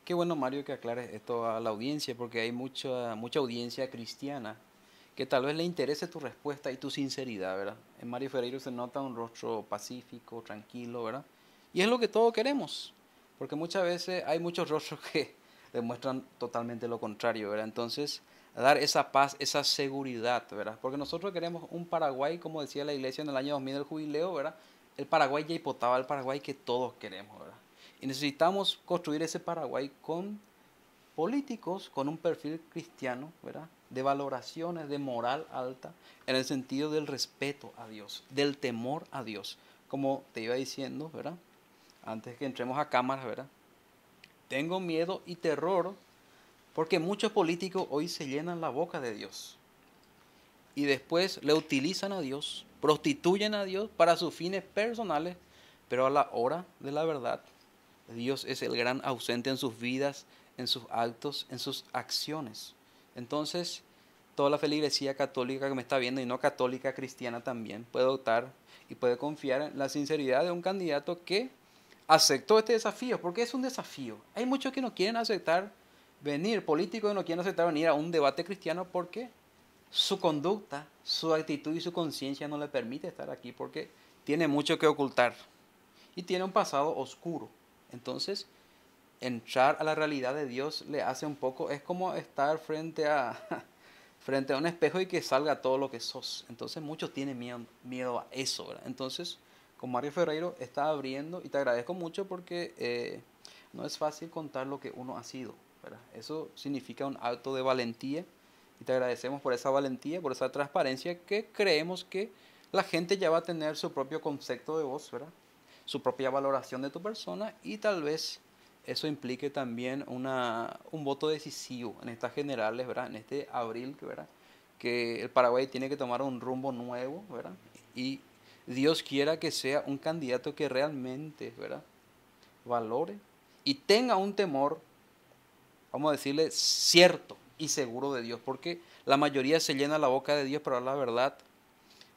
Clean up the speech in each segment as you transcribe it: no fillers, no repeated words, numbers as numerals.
Qué bueno, Mario, que aclares esto a la audiencia, porque hay mucha audiencia cristiana que tal vez le interese tu respuesta y tu sinceridad, ¿verdad? En Mario Ferreiro se nota un rostro pacífico, tranquilo, ¿verdad? Y es lo que todos queremos, porque muchas veces hay muchos rostros que demuestran totalmente lo contrario, ¿verdad? Entonces, dar esa paz, esa seguridad, ¿verdad? Porque nosotros queremos un Paraguay, como decía la iglesia en el año 2000 del jubileo, ¿verdad? El Paraguay ya hipotaba, el Paraguay que todos queremos, ¿verdad? Y necesitamos construir ese Paraguay con políticos con un perfil cristiano, ¿verdad? De valoraciones, de moral alta, en el sentido del respeto a Dios, del temor a Dios. Como te iba diciendo, ¿verdad? Antes que entremos a cámaras, ¿verdad? Tengo miedo y terror porque muchos políticos hoy se llenan la boca de Dios y después le utilizan a Dios, prostituyen a Dios para sus fines personales, pero a la hora de la verdad, Dios es el gran ausente en sus vidas, en sus actos, en sus acciones. Entonces, toda la feligresía católica que me está viendo y no católica cristiana también puede optar y puede confiar en la sinceridad de un candidato que aceptó este desafío, porque es un desafío. Hay muchos que no quieren aceptar venir, políticos que no quieren aceptar venir a un debate cristiano porque su conducta, su actitud y su conciencia no le permite estar aquí porque tiene mucho que ocultar y tiene un pasado oscuro. Entonces, entrar a la realidad de Dios le hace un poco, es como estar frente a un espejo y que salga todo lo que sos. Entonces, muchos tienen miedo a eso, ¿verdad? Entonces, con Mario Ferreiro está abriendo y te agradezco mucho porque no es fácil contar lo que uno ha sido, ¿verdad? Eso significa un acto de valentía y te agradecemos por esa valentía, por esa transparencia que creemos que la gente ya va a tener su propio concepto de vos, ¿verdad? Su propia valoración de tu persona y tal vez eso implique también un voto decisivo en estas generales, ¿verdad? En este abril, ¿verdad? Que el Paraguay tiene que tomar un rumbo nuevo, ¿verdad? Y Dios quiera que sea un candidato que realmente, ¿verdad? Valore y tenga un temor, vamos a decirle, cierto y seguro de Dios, porque la mayoría se llena la boca de Dios, pero la verdad,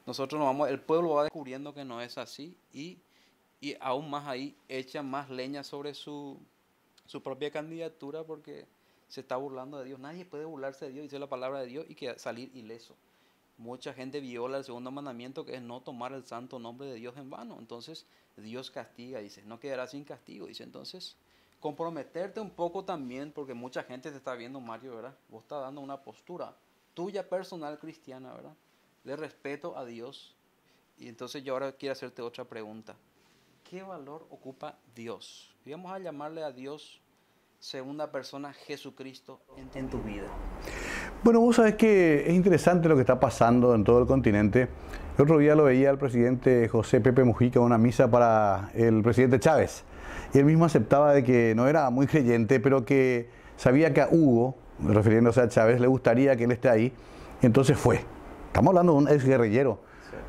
nosotros nos vamos, el pueblo va descubriendo que no es así y aún más ahí echa más leña sobre su propia candidatura porque se está burlando de Dios. Nadie puede burlarse de Dios, dice la palabra de Dios, y que salir ileso. Mucha gente viola el segundo mandamiento, que es no tomar el santo nombre de Dios en vano. Entonces Dios castiga, dice, no quedará sin castigo. Dice, entonces, comprometerte un poco también, porque mucha gente te está viendo, Mario, ¿verdad? Vos estás dando una postura tuya personal cristiana, ¿verdad? De respeto a Dios. Y entonces yo ahora quiero hacerte otra pregunta. ¿Qué valor ocupa Dios? Y vamos a llamarle a Dios segunda persona Jesucristo en tu vida. Bueno, vos sabés que es interesante lo que está pasando en todo el continente. El otro día lo veía el presidente José Pepe Mujica en una misa para el presidente Chávez. Y él mismo aceptaba de que no era muy creyente, pero que sabía que a Hugo, refiriéndose a Chávez, le gustaría que él esté ahí. Entonces fue. Estamos hablando de un ex guerrillero,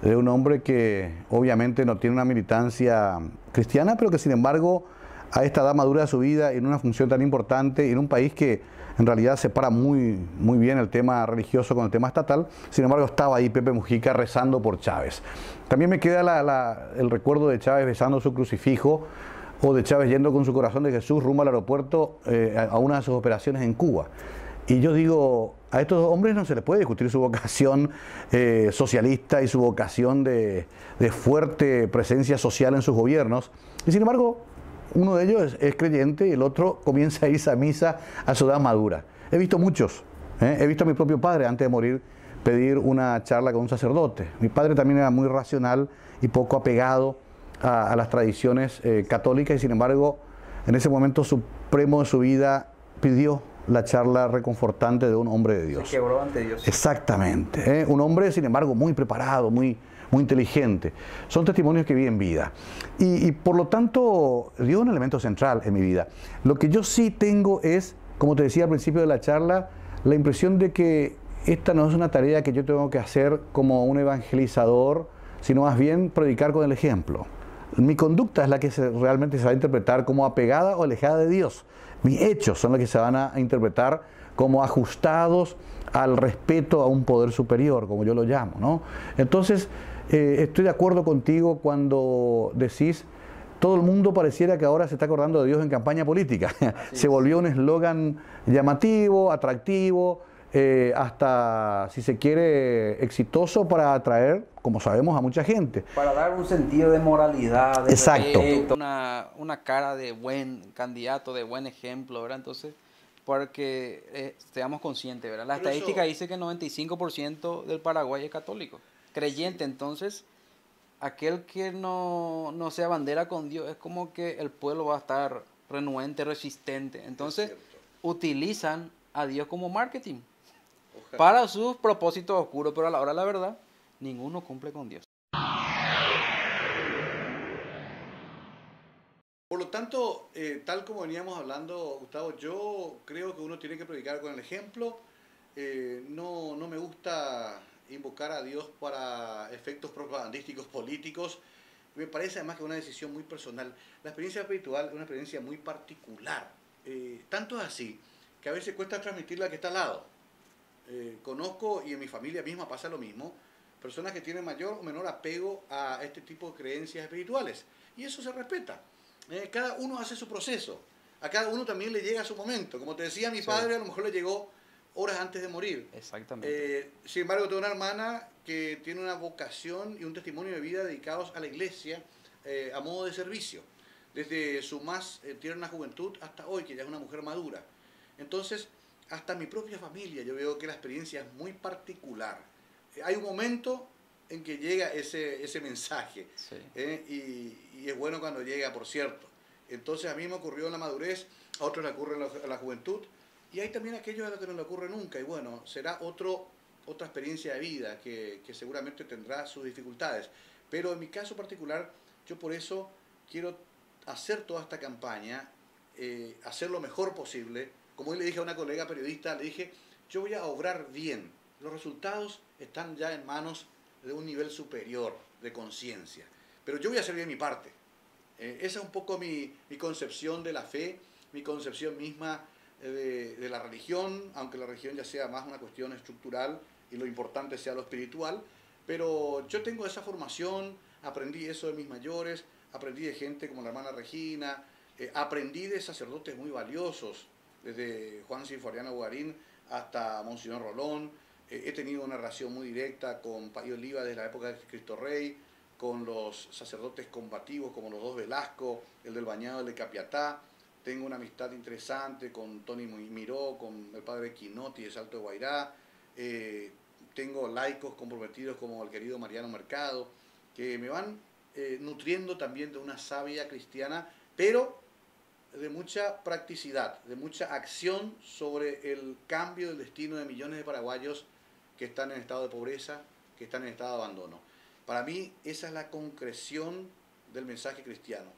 de un hombre que obviamente no tiene una militancia cristiana, pero que sin embargo a esta edad madura de su vida, en una función tan importante, en un país que en realidad separa muy bien el tema religioso con el tema estatal. Sin embargo, estaba ahí Pepe Mujica rezando por Chávez. También me queda el recuerdo de Chávez besando su crucifijo, o de Chávez yendo con su corazón de Jesús rumbo al aeropuerto a una de sus operaciones en Cuba. Y yo digo, a estos hombres no se les puede discutir su vocación socialista y su vocación de fuerte presencia social en sus gobiernos. Y sin embargo, uno de ellos es creyente y el otro comienza a irse a misa a su edad madura. He visto muchos. He visto a mi propio padre, antes de morir, pedir una charla con un sacerdote. Mi padre también era muy racional y poco apegado a las tradiciones católicas y sin embargo, en ese momento supremo de su vida, pidió la charla reconfortante de un hombre de Dios. Se quebró ante Dios. Exactamente. Un hombre, sin embargo, muy preparado, muy inteligente. Son testimonios que vi en vida. Y por lo tanto, dio un elemento central en mi vida. Lo que yo sí tengo es, como te decía al principio de la charla, la impresión de que esta no es una tarea que yo tengo que hacer como un evangelizador, sino más bien predicar con el ejemplo. Mi conducta es la que realmente se va a interpretar como apegada o alejada de Dios. Mis hechos son los que se van a interpretar como ajustados al respeto a un poder superior, como yo lo llamo, ¿no? Entonces, estoy de acuerdo contigo cuando decís todo el mundo pareciera que ahora se está acordando de Dios en campaña política. Se volvió un eslogan llamativo, atractivo, hasta, si se quiere, exitoso para atraer, como sabemos, a mucha gente. Para dar un sentido de moralidad, de Exacto. respeto, una cara de buen candidato, de buen ejemplo, ¿verdad? Entonces, para que seamos conscientes, ¿verdad? La estadística dice que el 95% del Paraguay es católico, creyente. Entonces, aquel que no se abandera con Dios, es como que el pueblo va a estar renuente, resistente. Entonces, utilizan a Dios como marketing para sus propósitos oscuros, pero a la hora de la verdad, ninguno cumple con Dios. Por lo tanto, tal como veníamos hablando, Gustavo, yo creo que uno tiene que predicar con el ejemplo. No me gusta invocar a Dios para efectos propagandísticos políticos. Me parece además que es una decisión muy personal. La experiencia espiritual es una experiencia muy particular. Tanto es así que a veces cuesta transmitirla a que está al lado. Conozco, y en mi familia misma pasa lo mismo, personas que tienen mayor o menor apego a este tipo de creencias espirituales. Y eso se respeta. Cada uno hace su proceso. A cada uno también le llega su momento. Como te decía, a mi padre a lo mejor le llegó horas antes de morir. Exactamente. Sin embargo, tengo una hermana que tiene una vocación y un testimonio de vida dedicados a la iglesia a modo de servicio. Desde su más tierna juventud hasta hoy, que ya es una mujer madura. Entonces, hasta mi propia familia, yo veo que la experiencia es muy particular. Hay un momento en que llega ese mensaje. Sí. Y es bueno cuando llega, por cierto. Entonces a mí me ocurrió en la madurez, a otros le ocurre en la juventud, y hay también aquellos a los que no le ocurre nunca. Y bueno, será otra experiencia de vida que seguramente tendrá sus dificultades. Pero en mi caso particular, yo por eso quiero hacer toda esta campaña, hacer lo mejor posible. Como hoy le dije a una colega periodista, le dije, yo voy a obrar bien. Los resultados están ya en manos de un nivel superior de conciencia. Pero yo voy a hacer bien mi parte. Esa es un poco mi concepción de la fe, mi concepción misma de la religión, aunque la religión ya sea más una cuestión estructural y lo importante sea lo espiritual. Pero yo tengo esa formación, aprendí eso de mis mayores, aprendí de gente como la hermana Regina, aprendí de sacerdotes muy valiosos, desde Juan Sinforiano Bugarín hasta Monseñor Rolón. He tenido una relación muy directa con Pío Oliva desde la época de Cristo Rey, con los sacerdotes combativos como los dos Velasco, el del Bañado, el de Capiatá. Tengo una amistad interesante con Tony Miró, con el padre Quinotti de Salto de Guairá. Tengo laicos comprometidos como el querido Mariano Mercado, que me van nutriendo también de una savia cristiana, pero de mucha practicidad, de mucha acción sobre el cambio del destino de millones de paraguayos que están en estado de pobreza, que están en estado de abandono. Para mí esa es la concreción del mensaje cristiano.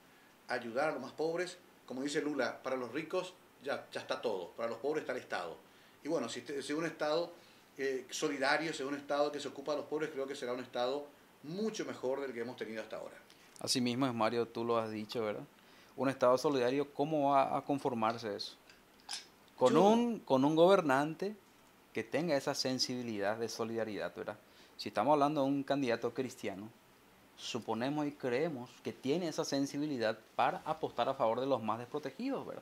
Ayudar a los más pobres, como dice Lula, para los ricos ya está todo, para los pobres está el Estado. Y bueno, si un Estado solidario, si un Estado que se ocupa de los pobres, creo que será un Estado mucho mejor del que hemos tenido hasta ahora. Así mismo es, Mario, tú lo has dicho, ¿verdad? Un Estado solidario, ¿cómo va a conformarse eso? Con un gobernante que tenga esa sensibilidad de solidaridad, ¿verdad? Si estamos hablando de un candidato cristiano, suponemos y creemos que tiene esa sensibilidad para apostar a favor de los más desprotegidos, ¿verdad?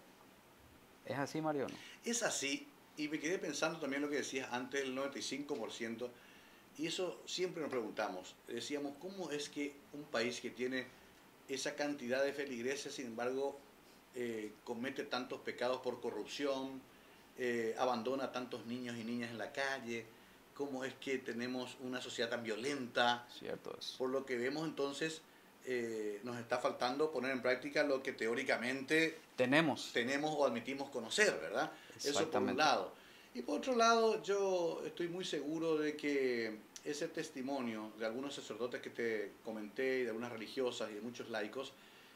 ¿Es así, Mario, no? Es así, y me quedé pensando también lo que decías antes, el 95%, y eso siempre nos preguntamos, decíamos, ¿cómo es que un país que tiene esa cantidad de feligreses, sin embargo, comete tantos pecados por corrupción, abandona a tantos niños y niñas en la calle? ¿Cómo es que tenemos una sociedad tan violenta? Cierto es. Por lo que vemos entonces, nos está faltando poner en práctica lo que teóricamente tenemos o admitimos conocer, ¿verdad? Eso por un lado. Y por otro lado, yo estoy muy seguro de que ese testimonio de algunos sacerdotes que te comenté, y de algunas religiosas y de muchos laicos,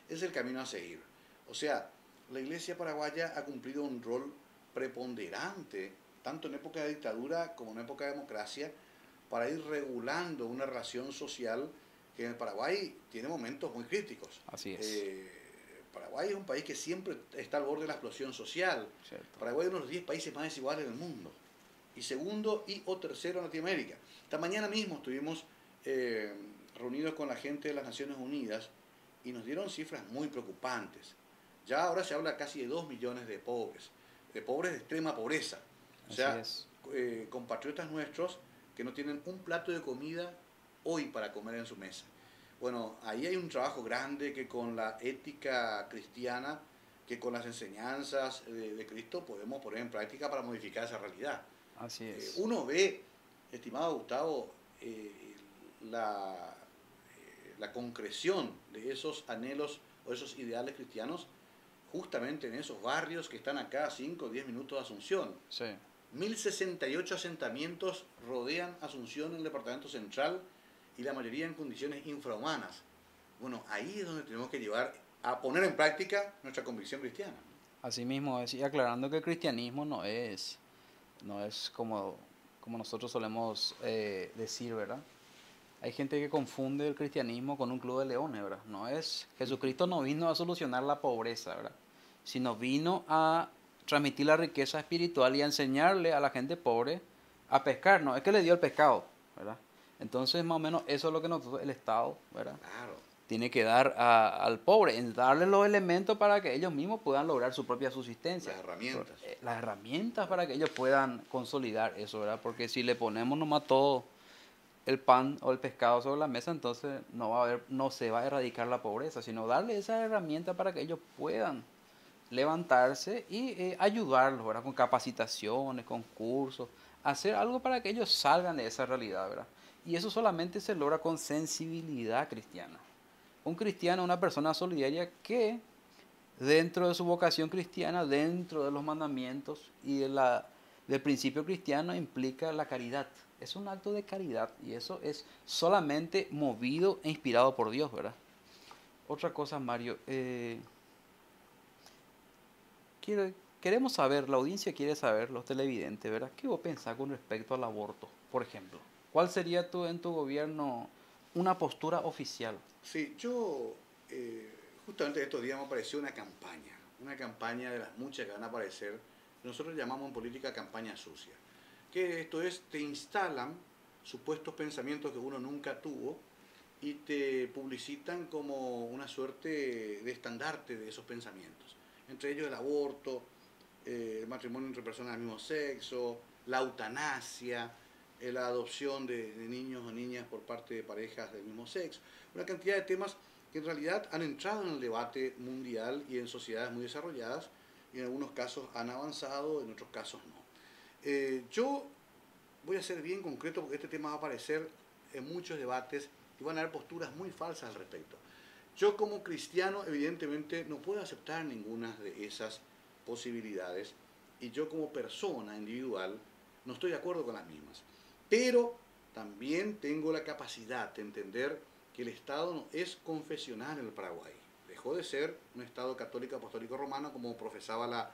es el camino a seguir. O sea, la Iglesia paraguaya ha cumplido un rol preponderante, tanto en época de dictadura como en época de democracia, para ir regulando una relación social que en el Paraguay tiene momentos muy críticos. Así es. Paraguay es un país que siempre está al borde de la explosión social. Cierto. Paraguay es uno de los 10 países más desiguales del mundo. Y segundo o tercero en Latinoamérica. Esta mañana mismo estuvimos reunidos con la gente de las Naciones Unidas y nos dieron cifras muy preocupantes. Ya ahora se habla casi de 2 millones de pobres de extrema pobreza. O Así sea, es. compatriotas nuestros que no tienen un plato de comida hoy para comer en su mesa. Bueno, ahí hay un trabajo grande que con la ética cristiana, que con las enseñanzas de Cristo podemos poner en práctica para modificar esa realidad. Así es. Uno ve, estimado Gustavo, la concreción de esos anhelos o esos ideales cristianos justamente en esos barrios que están acá a 5 o 10 minutos de Asunción. Sí. 1068 asentamientos rodean Asunción en el departamento central y la mayoría en condiciones infrahumanas. Bueno, ahí es donde tenemos que llevar a poner en práctica nuestra convicción cristiana. Asimismo, y aclarando que el cristianismo no es como nosotros solemos decir, ¿verdad? Hay gente que confunde el cristianismo con un club de leones, ¿verdad? Jesucristo no vino a solucionar la pobreza, ¿verdad? Sino vino a transmitir la riqueza espiritual y a enseñarle a la gente pobre a pescar, no es que le dio el pescado, ¿verdad? Entonces, más o menos, eso es lo que nosotros, el Estado, ¿verdad? Claro. Tiene que dar al pobre, en darle los elementos para que ellos mismos puedan lograr su propia subsistencia. Las herramientas. Las herramientas para que ellos puedan consolidar eso, ¿verdad? Porque si le ponemos nomás todo el pan o el pescado sobre la mesa, entonces no se va a erradicar la pobreza, sino darle esa herramienta para que ellos puedan levantarse y ayudarlos, ¿verdad? Con capacitaciones, con cursos, hacer algo para que ellos salgan de esa realidad, ¿verdad? Y eso solamente se logra con sensibilidad cristiana. Un cristiano, una persona solidaria que dentro de su vocación cristiana, dentro de los mandamientos y del principio cristiano implica la caridad. Es un acto de caridad y eso es solamente movido e inspirado por Dios, ¿verdad? Otra cosa, Mario, queremos saber, la audiencia quiere saber, los televidentes, ¿verdad? ¿Qué vos pensás con respecto al aborto, por ejemplo? ¿Cuál sería en tu gobierno una postura oficial? Sí, yo justamente estos días me apareció una campaña de las muchas que van a aparecer, nosotros llamamos en política campaña sucia, que esto es, te instalan supuestos pensamientos que uno nunca tuvo y te publicitan como una suerte de estandarte de esos pensamientos, entre ellos el aborto, el matrimonio entre personas del mismo sexo, la eutanasia, la adopción de niños o niñas por parte de parejas del mismo sexo, una cantidad de temas que en realidad han entrado en el debate mundial y en sociedades muy desarrolladas, y en algunos casos han avanzado, en otros casos no. Yo voy a ser bien concreto porque este tema va a aparecer en muchos debates y van a haber posturas muy falsas al respecto. Yo como cristiano evidentemente no puedo aceptar ninguna de esas posibilidades y yo como persona individual no estoy de acuerdo con las mismas. Pero también tengo la capacidad de entender que el Estado no es confesional en el Paraguay. Dejó de ser un Estado católico apostólico romano como profesaba la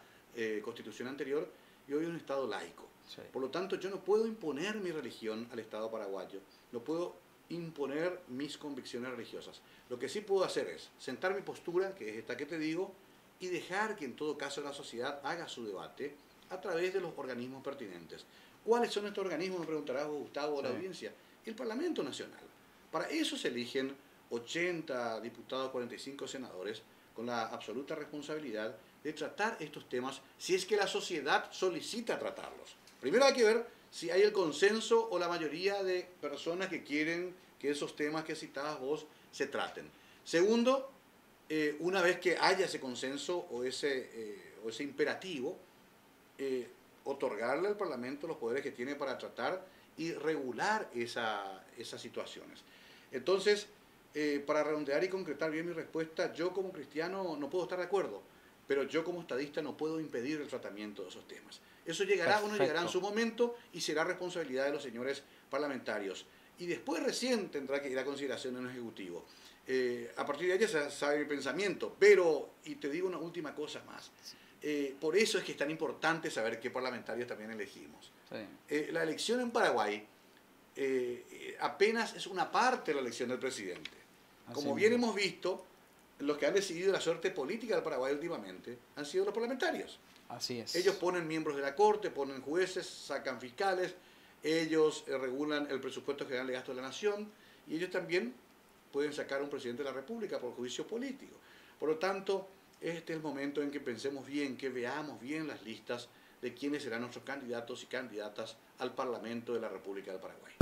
Constitución anterior y hoy es un Estado laico. Sí. Por lo tanto, yo no puedo imponer mi religión al Estado paraguayo, no puedo imponer mis convicciones religiosas. Lo que sí puedo hacer es sentar mi postura, que es esta que te digo, y dejar que en todo caso la sociedad haga su debate a través de los organismos pertinentes. ¿Cuáles son estos organismos? Me preguntarás vos, Gustavo, o la audiencia. El Parlamento Nacional. Para eso se eligen 80 diputados, 45 senadores, con la absoluta responsabilidad de tratar estos temas si es que la sociedad solicita tratarlos. Primero hay que ver si hay el consenso o la mayoría de personas que quieren que esos temas que citabas vos se traten. Segundo, una vez que haya ese consenso o ese imperativo, otorgarle al Parlamento los poderes que tiene para tratar y regular esas situaciones. Entonces, para redondear y concretar bien mi respuesta, yo como cristiano no puedo estar de acuerdo, pero yo como estadista no puedo impedir el tratamiento de esos temas. Eso llegará o no llegará en su momento y será responsabilidad de los señores parlamentarios. Y después recién tendrá que ir a consideración en el Ejecutivo. A partir de ahí ya sabe mi pensamiento, pero, y te digo una última cosa más, por eso es que es tan importante saber qué parlamentarios también elegimos. Sí. La elección en Paraguay apenas es una parte de la elección del presidente. Como bien hemos visto, los que han decidido la suerte política del Paraguay últimamente han sido los parlamentarios. Así es. Ellos ponen miembros de la Corte, ponen jueces, sacan fiscales, ellos regulan el presupuesto general de gasto de la nación y ellos también pueden sacar a un presidente de la República por juicio político. Por lo tanto, este es el momento en que pensemos bien, que veamos bien las listas de quiénes serán nuestros candidatos y candidatas al Parlamento de la República del Paraguay.